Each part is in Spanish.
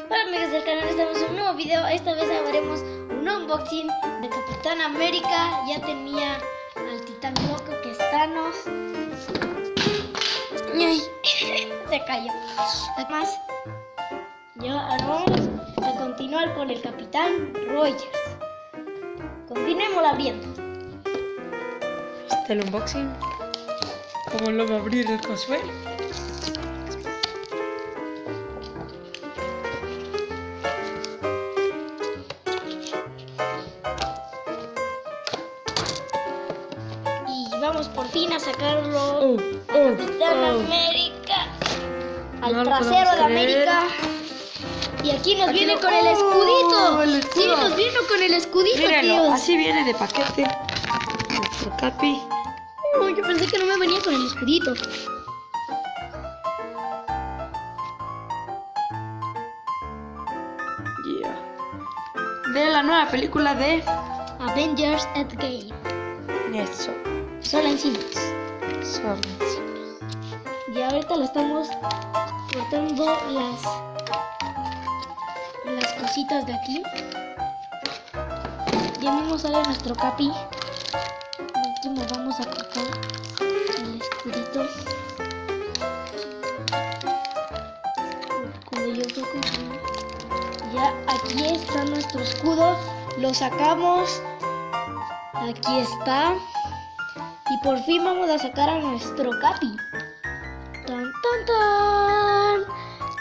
Hola amigos del canal, estamos en un nuevo video. Esta vez haremos un unboxing de Capitán América. Ya tenía al titán loco que es Thanos. Ay, se cayó. Además, ahora vamos a continuar con el Capitán Rogers. Continuemos abriendo. Este el unboxing. ¿Cómo lo va a abrir el Josué? Y vamos por fin a sacarlo a Capitán América. Al No lo trasero de podemos creer. América. Y aquí nos viene lo- con el escudito. el escudo. Sí, nos vino con el escudito, Mírenlo, tíos. así viene de paquete. Nuestro capi. No, yo pensé que no me venía con el escudito. Yeah. De la nueva película de Avengers Endgame. Eso. Solo en cines. Son. Y ahorita le estamos cortando las cositas de aquí. Ya mismo sale nuestro capi. Último vamos a cortar el escudito. Cuando yo fui con... Ya aquí está nuestro escudo. Lo sacamos. Aquí está. Y por fin vamos a sacar a nuestro capi. Tan tan tan.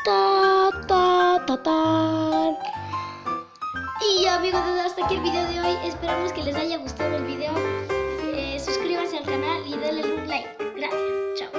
Ta ta ta tan. Y ya amigos, hasta aquí el video de hoy. Esperamos que les haya gustado el video. Suscríbanse al canal y denle un like. Gracias. Chao.